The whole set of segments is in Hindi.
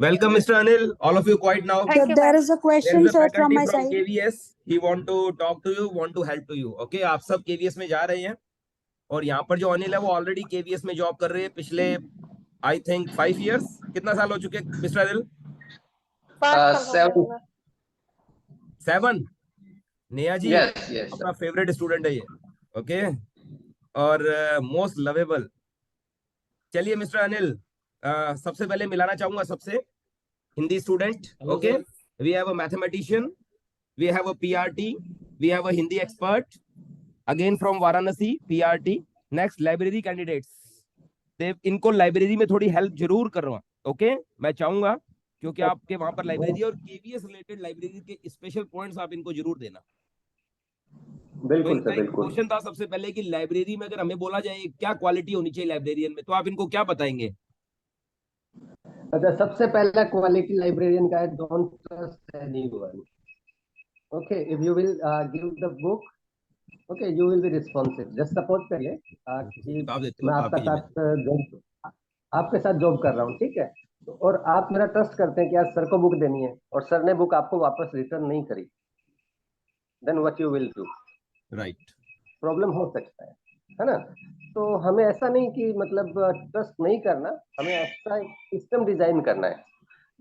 Welcome, Mr. Anil. All of you quiet now. So there is a There question, is a sir, from faculty my from side. KVS. He want to talk to you, want to help to you. Okay, आप सब KVS में जा रहे हैं और यहाँ पर जो अनिल है वो ऑलरेडी KVS में जॉब कर रहे हैं पिछले आई थिंक 5 years. कितना साल हो चुके हैं मिस्टर अनिल? 7. 7. नेहा जी Yes, अपना फेवरेट स्टूडेंट है ये. ओके, और मोस्ट लवेबल. चलिए मिस्टर अनिल, सबसे पहले मिलाना चाहूंगा सबसे Hindi student. Okay, we have a mathematician, we have a PRT, we have a Hindi expert, again from Varanasi, PRT. Next, library candidates. इनको लाइब्रेरी में थोड़ी हेल्प जरूर करवा. ओके, मैं चाहूंगा क्योंकि आपके वहां पर लाइब्रेरी और केवीएस रिलेटेड लाइब्रेरी के स्पेशल पॉइंट्स आप इनको जरूर देना. बिल्कुल सर, बिल्कुल. क्वेश्चन था सबसे पहले कि लाइब्रेरी में अगर हमें बोला जाए क्या क्वालिटी होनी चाहिए लाइब्रेरियन में, तो आप इनको क्या बताएंगे? अच्छा, सबसे पहला क्वालिटी लाइब्रेरियन का है, don't trust anyone. Okay, if you will give the book, okay, you will be responsive. Just suppose करिए कि मैं आपके साथ जॉब कर रहा हूँ, ठीक है, और आप मेरा ट्रस्ट करते हैं कि यार सर को बुक देनी है और सर ने बुक आपको वापस रिटर्न नहीं करी, then what you will do? Right, problem हो सकता है ना. तो हमें ऐसा नहीं कि मतलब ट्रस्ट नहीं करना, हमें ऐसा सिस्टम डिजाइन करना है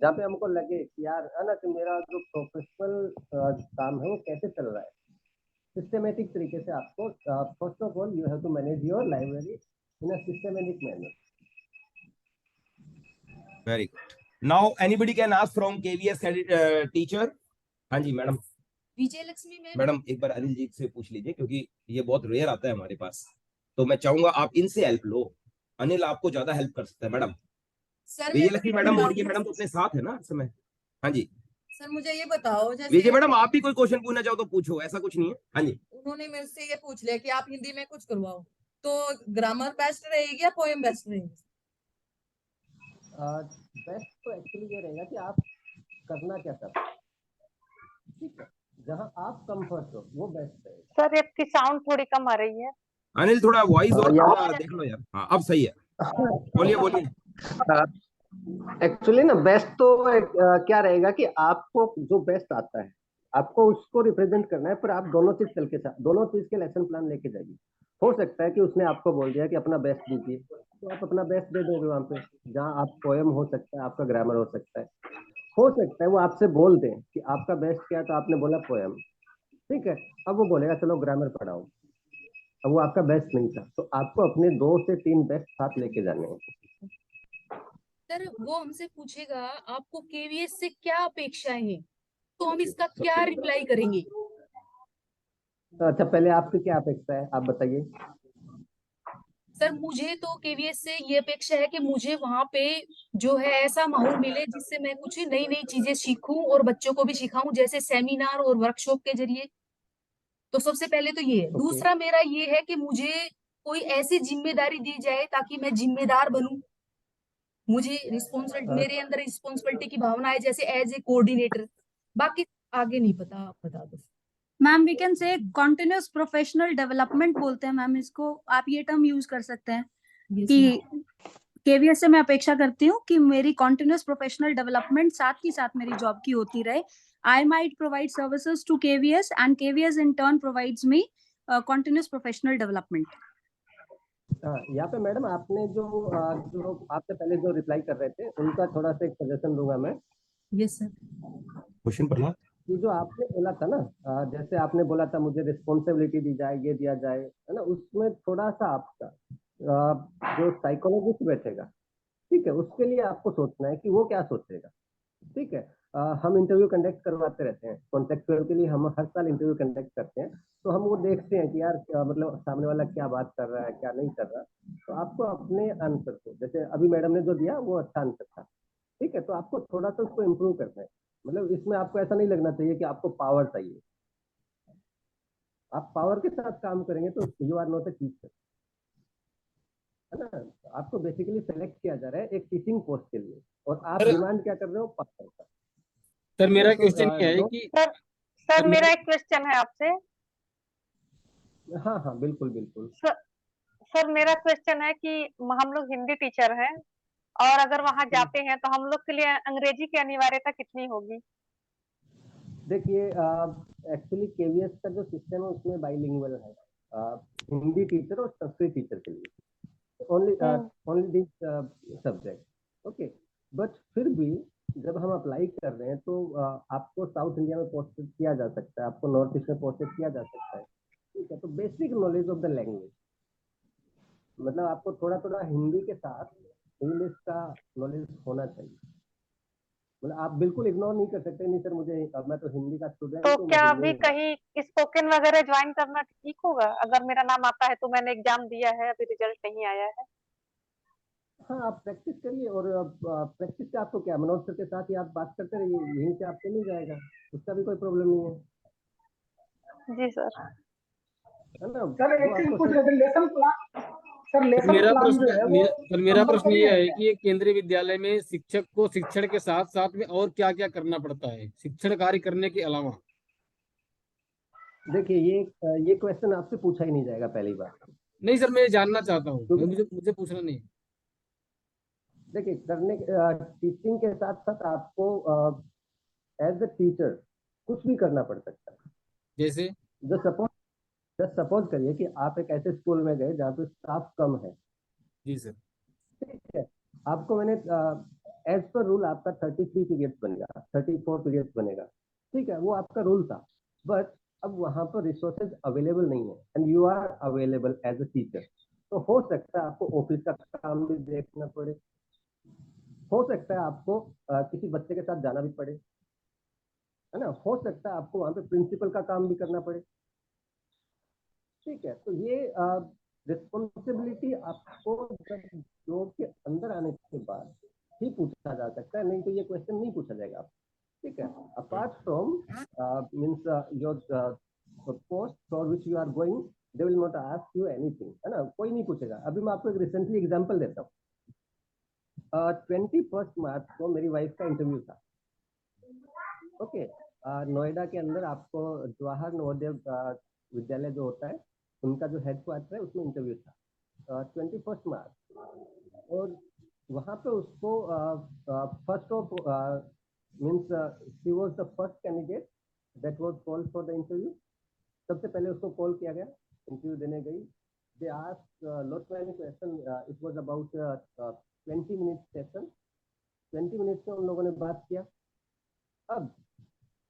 जहाँ पे हमको लगे कि यार है ना कि मेरा जो प्रोफेशनल काम है वो कैसे चल रहा है. सिस्टमेटिक तरीके से आपको first of all you have to manage your library in a systematic manner. Very good. Now anybody can ask from KVS teacher. हाँ जी मैडम. विजय लक्ष्मी मैडम एक बार अनिल जी से पूछ लीजिए क्योंकि ये बहुत रेयर आता है हमारे पास, तो मैं चाहूंगा आप इनसे हेल्प लो. अनिल आपको ज्यादा हेल्प कर सकता है मैडम. विजय लक्ष्मी मैडम और ये मैडम तो अपने साथ है ना इस समय. हाँ जी सर, मुझे ये बताओ, जैसे विजय मैडम आप भी कोई क्वेश्चन पूछना चाहो तो पूछो, ऐसा कुछ नहीं है. हाँ जी, उन्होंने मेरे से ये पूछ लिया कि आप हिंदी में कुछ करवाओ, तो ग्रामर बेस्ट रहेगी या पोएम बेस्ट रहेगी? बेस्ट तो एक्चुअली ये रहेगा कि आप करना क्या चाहते हैं, ठीक है, जहाँ आप कंफर्ट हो वो बेस्ट रहेगा. सर आपकी साउंड थोड़ी कम आ रही है. अनिल थोड़ा वॉइस और देख लो यार. हाँ अब सही है, बोलिए बोलिए. एक्चुअली ना बेस्ट तो क्या रहेगा कि आपको जो बेस्ट आता है आपको उसको रिप्रेजेंट करना है, पर आप दोनों चीज दोनों चीज के लेसन प्लान लेके जाइए. हो सकता है कि उसने आपको बोल दिया कि अपना बेस्ट दीजिए, तो आप अपना बेस्ट दे दोगे वहां पे, जहाँ आप पोएम हो सकता है, आपका ग्रामर हो सकता है. हो सकता है वो आपसे बोल दें कि आपका बेस्ट क्या है, तो आपने बोला पोएम, ठीक है, अब वो बोलेगा चलो ग्रामर पढ़ाओ. अब वो आपका बेस्ट नहीं था, तो आपको अपने 2 से 3 बेस्ट साथ लेके जाने हैं. सर वो हमसे पूछेगा आपको केवीएस से क्या अपेक्षाएं हैं, तो हम इसका क्या रिप्लाई करेंगे? तो अच्छा, पहले आपकी क्या अपेक्षा है आप बताइए. सर मुझे तो केवीएस से ये अपेक्षा है कि मुझे वहां पे जो है ऐसा माहौल मिले जिससे मैं कुछ नई नई चीजें सीखूं और बच्चों को भी सिखाऊं, जैसे सेमिनार और वर्कशॉप के जरिए. तो सबसे पहले तो ये है. दूसरा मेरा ये है कि मुझे कोई ऐसी जिम्मेदारी दी जाए ताकि मैं जिम्मेदार बनूं. मुझे रिस्पॉन्सिबिलिटी, मेरे अंदर रिस्पॉन्सिबिलिटी की भावना है, जैसे एज ए कोऑर्डिनेटर. बाकी आगे नहीं पता, आप बता दो. Ma'am we can say continuous professional development बोलते हैं मैम इसको, आप ये टर्म यूज कर सकते हैं कि केवीएस से मैं अपेक्षा करती हूँ कि मेरी कॉन्टिन्यूस प्रोफेशनल डेवलपमेंट साथ ही साथ मेरी जॉब की होती रहे. I might provide services to KVS and KVS in turn provides me continuous professional development. यहाँ पे मैडम आपने जो आपसे पहले जो रिप्लाई कर रहे थे उनका थोड़ा सा एक सजेशन दूंगा मैं. Yes sir. क्वेश्चन पढ़ना. कि जो आपने बोला था ना, जैसे आपने बोला था मुझे रिस्पॉन्सिबिलिटी दी जाए, ये दिया जाए, है ना, उसमें थोड़ा सा आपका जो साइकोलॉजिस्ट बैठेगा, ठीक है, उसके लिए आपको सोचना है कि वो क्या सोचेगा. ठीक है, हम इंटरव्यू कंडक्ट करवाते रहते हैं कॉन्ट्रेक्चुअल के लिए, हम हर साल इंटरव्यू कंडक्ट करते हैं, तो हम वो देखते हैं कि यार मतलब सामने वाला क्या बात कर रहा है क्या नहीं कर रहा. तो आपको अपने आंसर को, जैसे अभी मैडम ने जो दिया वो अच्छा आंसर था, ठीक है, तो आपको थोड़ा सा उसको इम्प्रूव करना है. मतलब इसमें आपको ऐसा नहीं लगना चाहिए कि आपको पावर चाहिए. आप पावर के साथ काम करेंगे तो you are not a teacher, है ना. आपको बेसिकली सेलेक्ट किया जा रहा है एक टीचिंग पोस्ट के लिए, और आप डिमांड क्या कर रहे हो, पावर का. सर मेरा क्वेश्चन ये है कि सर मेरा एक क्वेश्चन है आपसे. हाँ हाँ बिल्कुल बिल्कुल. सर मेरा क्वेश्चन है कि हम लोग हिंदी टीचर हैं और अगर वहां जाते हैं तो हम लोग के लिए अंग्रेजी की अनिवार्यता कितनी होगी? देखिए एक्चुअली केवीएस का जो सिस्टम है उसमें बाइलिंगुअल है, हिंदी टीचर और संस्कृत टीचर के लिए only this subject. Okay, but फिर भी जब हम अप्लाई कर रहे हैं तो आपको साउथ इंडिया में पोस्टेड किया जा सकता है, आपको नॉर्थ ईस्ट में पोस्टेड किया जा सकता है, ठीक है। तो basic knowledge of the language, मतलब आपको थोड़ा थोड़ा हिंदी के साथ इंग्लिश का नॉलेज होना चाहिए। मतलब आप बिल्कुल इग्नोर नहीं कर सकते, नहीं सर मुझे मैं तो हिंदी का स्टूडेंट तो हूँ, मैं क्या हिंदी अभी में बात। कहीं स्पोकन वगैरह ज्वाइन करना ठीक होगा? अगर मेरा नाम आता है तो मैंने एग्जाम दिया है, अभी रिजल्ट नहीं आया है। हाँ, आप प्रैक्टिस करिए, और प्रैक्टिस का आपको क्या, मनोज सर के साथ ही आप बात करते रहिए, यहीं से आपको मिल जाएगा, उसका भी कोई प्रॉब्लम नहीं है, जी सर। है ना। सर वो एक चीज आपको पूछ सर, रहे थे, lesson plan, sir sir lesson मेरा प्लान जो प्रश्न है वो सर मेरा प्रश्न कंपलसरी ये है है क्या? कि ये केंद्रीय विद्यालय में शिक्षक को शिक्षण के साथ साथ में और क्या क्या करना पड़ता है शिक्षण कार्य करने के अलावा? देखिए ये क्वेश्चन आपसे पूछा ही नहीं जाएगा पहली बार, नहीं सर, मैं जानना चाहता हूँ, क्योंकि मुझे मुझे पूछना नहीं। देखिए टीचिंग के साथ साथ आपको एज अ टीचर कुछ भी करना पड़ सकता है। जैसे? जो सपोज जस्ट सपोज करिए कि आप एक ऐसे स्कूल में गए जहाँ पे स्टाफ कम है, जी सर। ठीक है। आपको मैंने एज पर रूल आपका 33 पीरियड्स बनेगा, 34 पीरियड्स बनेगा, ठीक है, वो आपका रूल था। बट अब वहां पर रिसोर्सेज अवेलेबल नहीं है and you are available as a teacher, तो हो सकता है आपको ऑफिस का काम भी देखना पड़े, हो सकता है आपको किसी बच्चे के साथ जाना भी पड़े, है ना, हो सकता है आपको वहां पे प्रिंसिपल का काम भी करना पड़े, ठीक है। तो ये रिस्पॉन्सिबिलिटी आपको जब जॉब के अंदर आने के बाद ही पूछा जा सकता है, नहीं तो ये क्वेश्चन नहीं पूछा जाएगा आपको, ठीक है। Apart from means your post for which you are going, they will not ask you anything, है ना, कोई नहीं पूछेगा। अभी मैं आपको एक रिसेंटली एग्जांपल देता हूँ। 21 मार्च को मेरी वाइफ का इंटरव्यू था, ओके। नोएडा के अंदर आपको जवाहर नवोदय विद्यालय जो होता है उनका जो हेडक्वार्टर है उसमें इंटरव्यू था 21 मार्च, और वहाँ पे उसको first of means she was the first candidate that was called for the interview. सबसे पहले उसको कॉल किया गया, इंटरव्यू देने गई। They asked lot many question, it was about 20 minute session, 20 minute में उन लोगों ने बात किया। अब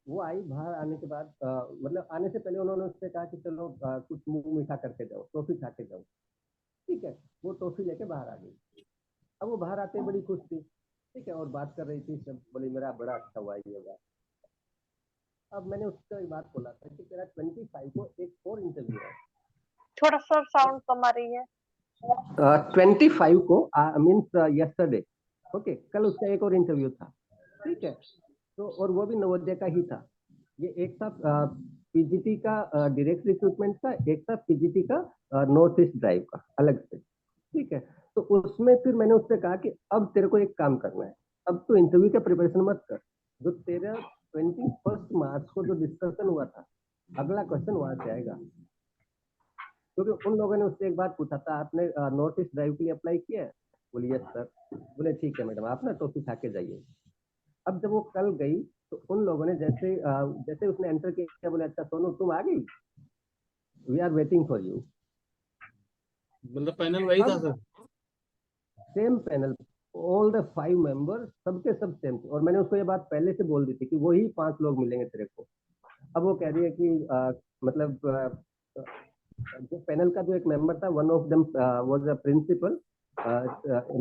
वो आई, बाहर आने के बाद मतलब आने से पहले उन्होंने उससे कहा कि चलो कुछ मुंह मीठा करके जाओ, टॉफी खा के जाओ, ठीक है। वो टॉफी लेके बाहर आ गई। अब वो बाहर आते ही बड़ी खुश थी, ठीक है, और बात कर रही थी, सब बोली मेरा बड़ा अच्छा हुआ ये बात। अब मैंने उससे एक बात बोला था कि तेरा 25 को एक और इंटरव्यू है। थोड़ा सा साउंड कम आ रही है। 25 को मीन्स यस्टरडे, ओके, कल उसका एक और इंटरव्यू था, ठीक है। तो और वो भी नवोदय का ही था। ये एक था पीजीटी का डायरेक्ट रिक्रूटमेंट का, एक था पीजीटी का नॉर्थ ईस्ट ड्राइव का अलग से, ठीक है। तो उसमें फिर मैंने उससे कहा कि अब तेरे को एक काम करना है, अब तो इंटरव्यू का प्रिपरेशन मत कर, जो तेरा 21 मार्च को जो डिस्कशन हुआ था अगला क्वेश्चन वहां से आएगा। क्योंकि उन लोगों ने उससे एक बात पूछा था, आपने नॉर्थ ईस्ट ड्राइव के लिए अप्लाई किया है? बोले यस सर। बोले ठीक है मैडम, आप ना टॉफी खा के जाइए। अब जब वो कल गई तो उन लोगों ने जैसे उसने एंटर किया, बोले अच्छा सोनू तुम आ गई, we are waiting for you. मतलब पैनल वही था sir? Same panel, all the 5 member, सबके सब सेम। और मैंने उसको ये बात पहले से बोल दी थी कि वही 5 लोग मिलेंगे तेरे को। अब वो कह रही है कि मतलब जो पैनल का जो एक मेंबर था, one of them was a principal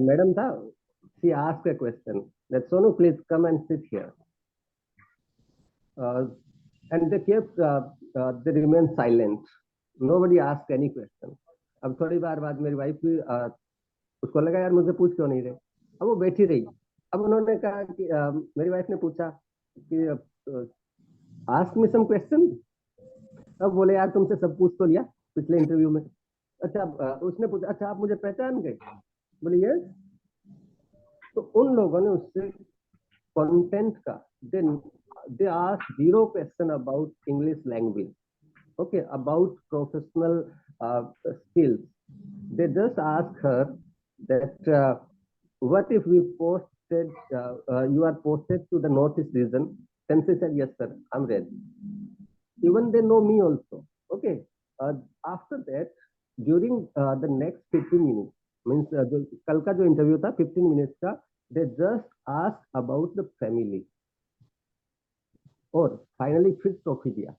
madam था, she asked a question that Sonu please come and sit here, and they remained silent, nobody asked any question. अब थोड़ी बार बाद मेरी वाइफ भी उसको लगा यार मुझे पूछ क्यों नहीं रहे, अब वो बैठी रही। अब उन्होंने कहा कि मेरी वाइफ ने पूछा कि आस्क मी सम क्वेश्चन। अब बोले यार तुमसे सब पूछ तो लिया पिछले इंटरव्यू में। अच्छा उसने पूछा अच्छा आप मुझे पहचान गए? बोले यस। तो उन लोगों ने उससे कंटेंट का they ask 0 question about English language, okay, about professional skills. They just ask her that what if we posted, you are posted to the Northeast region? Sensei said, yes, sir, I'm ready. Even they know me also. Okay. After that, during the next 15 minutes, means कल का जो interview था 15 minutes का, they just ask about the family. और फाइनली फिर ट्रॉफी दिया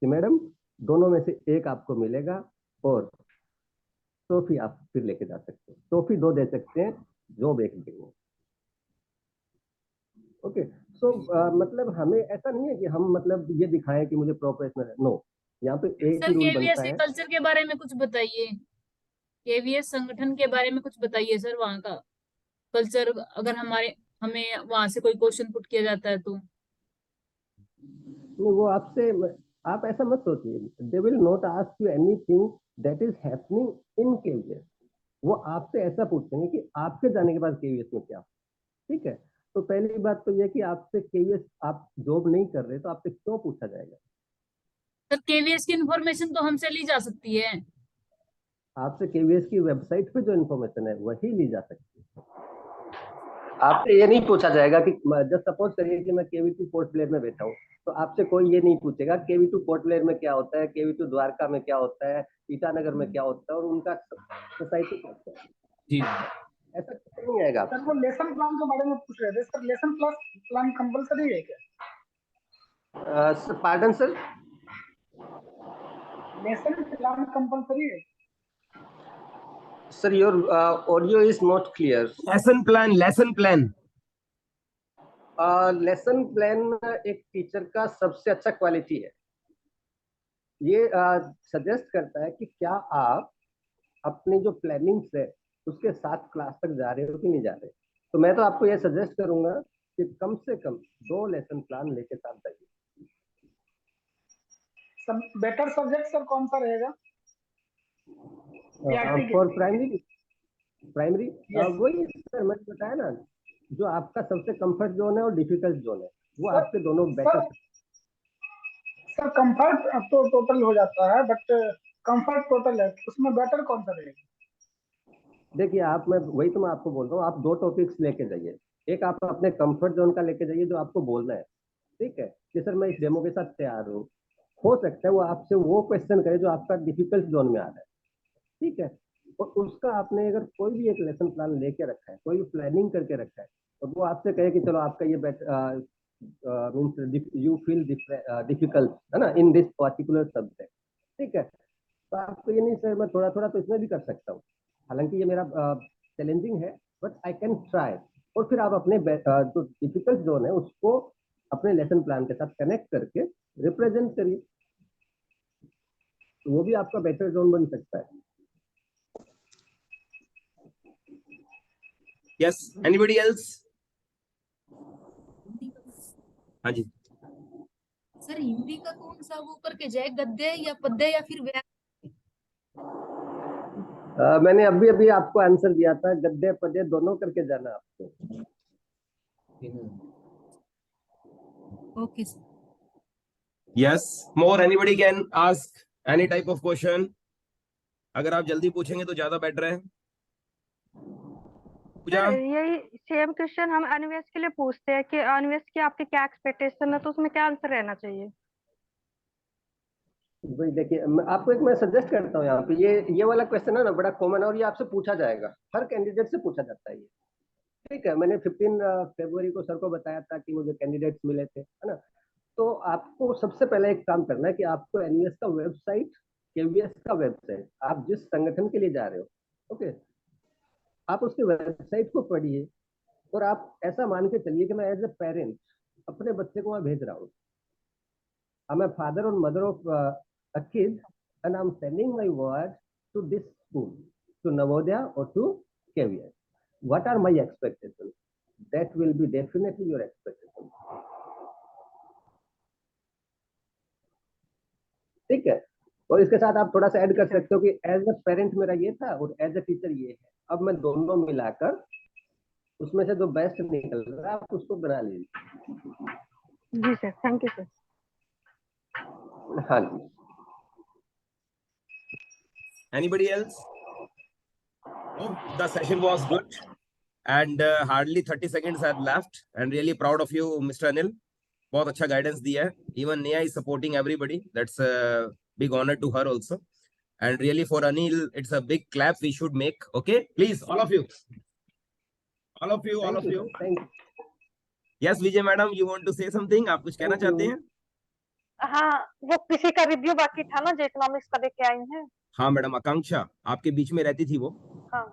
कि मैडम दोनों में से एक आपको मिलेगा और ट्रॉफी आप फिर लेके जा सकते हैं। ट्रॉफी 2 दे सकते हैं, जॉब 1 देंगे। ओके, सो मतलब हमें ऐसा नहीं है कि हम मतलब ये दिखाएं कि मुझे प्रोफेशनल है। नो, यहाँ पे एक सर ही रूल केवीएस बनता के है। कल्चर के बारे में कुछ बताइए, केवीएस संगठन के बारे में कुछ बताइए सर, वहाँ का कल्चर, अगर हमें वहां से कोई क्वेश्चन पुट किया जाता है तो। नहीं, वो आपसे, आप ऐसा मत सोचिए, दे will not ask you anything that is happening in KVS. वो आपसे ऐसा पूछेंगे कि आपके जाने के बाद केवीएस में क्या, ठीक है। तो पहली बात तो ये कि आपसे केवीएस, आप जॉब नहीं कर रहे तो आपसे क्यों पूछा जाएगा? सर केवीएस की इंफॉर्मेशन तो हमसे ली जा सकती है। आपसे केवीएस की वेबसाइट पे जो इन्फॉर्मेशन है वही ली जा सकती है। आपसे ये नहीं पूछा जाएगा कि जब सपोज करिए कि मैं केवी2 पोर्ट ब्लेयर में बैठा हूँ, तो आपसे कोई ये नहीं पूछेगा केवी2 पोर्ट ब्लेयर में क्या होता है, केवी2 द्वारका में क्या होता है, ईटानगर में क्या होता है और उनका सोसाइटी क्या होता है। जी ऐसा कुछ नहीं आएगा। सर वो लेसन प्लान के बारे में पूछ रहे थे सर, लेसन प्लान कंपलसरी है क्या? Pardon sir, lesson plan compulsory है? Sir your audio is not clear. Lesson plan, lesson plan. Lesson plan एक टीचर का सबसे अच्छा क्वालिटी है। ये सजेस्ट करता है कि क्या आप अपनी जो प्लानिंग्स है उसके साथ क्लास तक जा रहे हो कि नहीं जा रहे। तो मैं तो आपको ये सजेस्ट करूंगा कि कम से कम 2 लेसन प्लान लेके साथ जाइए। बेटर सब्जेक्ट सर कौन सा रहेगा? For primary Yes. वही सर मैंने बताया ना, जो आपका सबसे कंफर्ट जोन है और डिफिकल्ट जोन है, वो आपके दोनों बेटर। सर कंफर्ट तो टोटल हो जाता है, बट कंफर्ट टोटल है, उसमें बेटर कौन सा रहेगा? देखिए आप, मैं वही तो मैं आपको बोल रहा हूँ, आप 2 टॉपिक्स लेके जाइए। एक आप अपने कंफर्ट जोन का लेके जाइए जो आपको बोलना है, ठीक है, कि सर मैं इस डेमो के साथ तैयार हूँ। हो सकता है वो आपसे वो क्वेश्चन करे जो आपका डिफिकल्ट जोन में आ रहा है, ठीक है। और उसका आपने अगर कोई भी एक लेसन प्लान लेके रखा है, कोई भी प्लानिंग करके रखा है, तो वो आपसे कहे कि चलो आपका ये मीन्स यू फील डिफिकल्ट है ना इन दिस पर्टिकुलर सब्जेक्ट, ठीक है। तो आपको ये नहीं सर मैं थोड़ा थोड़ा तो इसमें भी कर सकता हूँ, हालांकि ये मेरा चैलेंजिंग है, बट आई कैन ट्राई। और फिर आप अपने जो डिफिकल्ट जोन है उसको अपने लेसन प्लान के साथ कनेक्ट करके रिप्रेजेंट करिए, तो वो भी आपका बेटर जोन बन सकता है। Yes, anybody else? हाँ जी। सर हिंदी का कौन सा वो करके जाए, गद्य या पद्य या फिर मैंने अभी अभी आपको आंसर दिया था, गद्य पद्य दोनों करके जाना आपको। Okay sir. Yes, more anybody can ask any type of question. अगर आप जल्दी पूछेंगे तो ज्यादा बेटर है। पूजा, सर यही सेम क्वेश्चन हम अनवेश के लिए पूछते हैं कि अनवेश की आपकी क्या एक्सपेक्टेशन है, तो उसमें क्या आंसर रहना चाहिए? भाई देखिए, आपको एक मैं सजेस्ट करता हूँ यहाँ पे, ये वाला क्वेश्चन है ना बड़ा कॉमन है और ये आपसे पूछा जाएगा, हर कैंडिडेट से पूछा जाता है ये, ठीक है। मैंने 15 फरवरी को सर को बताया था कि मुझे कैंडिडेट्स मिले थे, है ना। तो आपको सबसे पहले एक काम करना है कि आपको एनवीएस का वेबसाइट, केवीएस का वेबसाइट, आप जिस संगठन के लिए जा रहे हो, ओके, आप उसके वेबसाइट को पढ़िए और आप ऐसा मान के चलिए कि मैं एज ए पेरेंट अपने बच्चे को वहां भेज रहा हूँ। I'm a father or mother of a kid, and I'm sending my word to this school, to Navodaya or to KVS. What are my expectations? That will be definitely your expectation. ठीक है। और इसके साथ आप थोड़ा सा ऐड कर सकते हो कि एज ए पेरेंट मेरा ये था और एज ए टीचर ये है, अब मैं दोनों मिलाकर उसमें से जो बेस्ट निकल रहा है आप उसको बना लीजिए। जी सर, थैंक यू सर। हाँ जी। anybody else? Oh, the session was good. and hardly 30 seconds have left and really proud of you Mr. Anil. बहुत अच्छा गाइडेंस दिया है. Even Neha is supporting everybody. That's a big honor to her also. And really for Anil, it's a big clap we should make. Okay, please, all of you. All of you, all of you. Thank you. Yes, Vijay madam, you want to say something? आप कुछ कहना चाहते हैं? हाँ, वो किसी का रिव्यू बाकी था ना जो इकोनॉमिक्स का देके आई हैं. हाँ मैडम, आकांक्षा आपके बीच में रहती थी वो. हाँ.